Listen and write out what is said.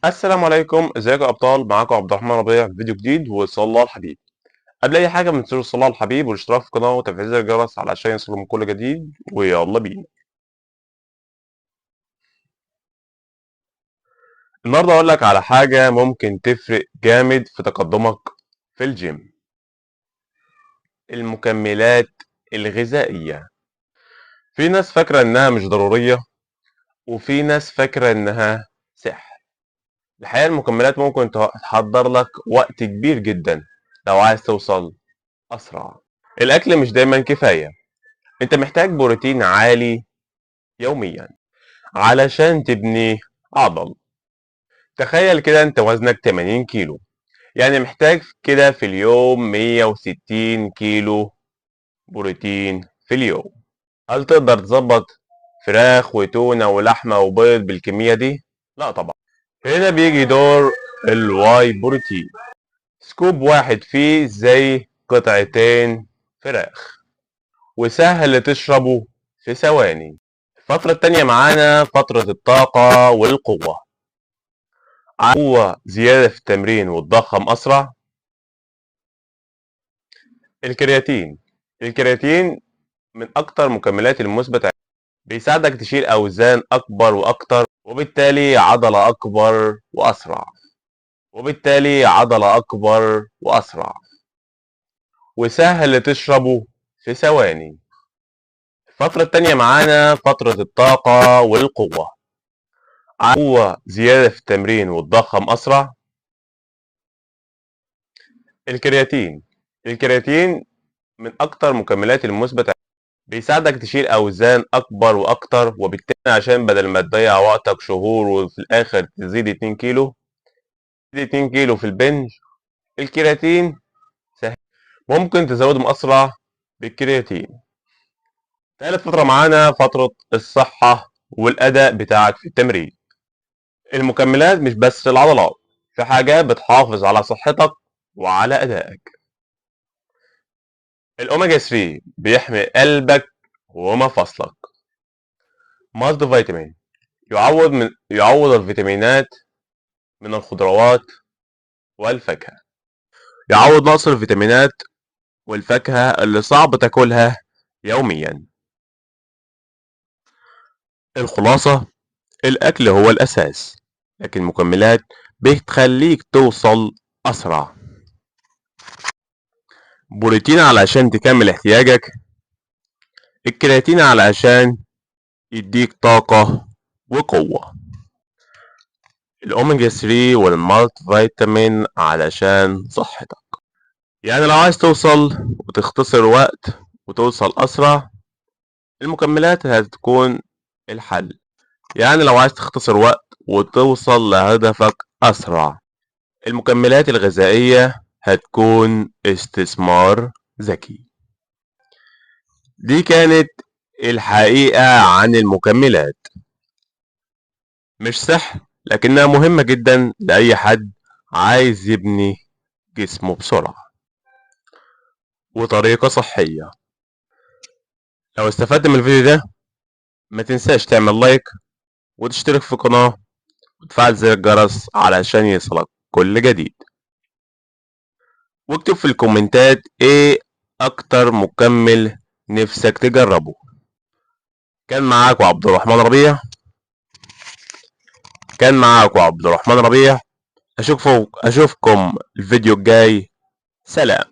السلام عليكم، ازيكم يا ابطال؟ معاكم عبد الرحمن ربيع في فيديو جديد وصلى الله على الحبيب. قبل اي حاجه ما تنسوش الصلاه على الحبيب والاشتراك في القناه وتفعيل زر الجرس علشان يوصلكم كل جديد. ويلا بينا. النهارده اقول لك على حاجه ممكن تفرق جامد في تقدمك في الجيم: المكملات الغذائيه. في ناس فاكره انها مش ضروريه، وفي ناس فاكره انها سحر. الحقيقه المكملات ممكن تحضر لك وقت كبير جدا لو عايز توصل اسرع. الاكل مش دايما كفايه، انت محتاج بروتين عالي يوميا علشان تبني عضل. تخيل كده انت وزنك 80 كيلو، يعني محتاج كده في اليوم 160 كيلو بروتين في اليوم. هل تقدر تظبط فراخ وتونة ولحمة وبيض بالكمية دي؟ لا طبعا. هنا بيجي دور الواي بروتين. سكوب واحد فيه زي قطعتين فراخ، وسهل تشربه في ثواني. الفترة التانية معانا فترة الطاقة والقوة. قوة زيادة في التمرين وتضخم أسرع. الكرياتين. الكرياتين من أكتر مكملات المثبت، بيساعدك تشيل أوزان أكبر وأكتر، وبالتالي عضلة أكبر وأسرع. وسهل تشربه في ثواني. الفترة التانية معانا فترة الطاقة والقوة. قوة زيادة في التمرين وتضخم أسرع. الكرياتين. الكرياتين من أكتر مكملات المثبت، بيساعدك تشيل أوزان أكبر وأكتر، وبالتالي عشان بدل ما تضيع وقتك شهور وفي الآخر تزيد 2 كيلو، تزيد 2 كيلو في البنج. الكرياتين سهل، ممكن تزودهم أسرع بالكرياتين. تالت فترة معانا فترة الصحة والأداء بتاعك في التمرين. المكملات مش بس العضلات، في حاجات بتحافظ على صحتك وعلى أدائك. الأوميجا 3 بيحمي قلبك ومفاصلك. مالتي فيتامين يعوض الفيتامينات من الخضروات والفاكهة، يعوض نقص الفيتامينات والفاكهة اللي صعب تاكلها يوميا. الخلاصة: الأكل هو الأساس، لكن المكملات بتخليك توصل أسرع. بروتين علشان تكمل احتياجك، الكرياتين علشان يديك طاقة وقوة، الأوميجا 3 والمالتي فيتامين علشان صحتك. يعني لو عايز توصل وتختصر وقت وتوصل أسرع، المكملات هتكون الحل. يعني لو عايز تختصر وقت وتوصل لهدفك أسرع، المكملات الغذائية هتكون استثمار ذكي. دي كانت الحقيقة عن المكملات. مش سحر، لكنها مهمة جدا لأي حد عايز يبني جسمه بسرعة وطريقة صحية. لو استفدت من الفيديو ده، ما تنساش تعمل لايك وتشترك في القناة وتفعل زر الجرس علشان يصلك كل جديد. واكتب في الكومنتات ايه اكتر مكمل نفسك تجربه. كان معاكم عبد الرحمن ربيع. اشوفكم الفيديو الجاي. سلام.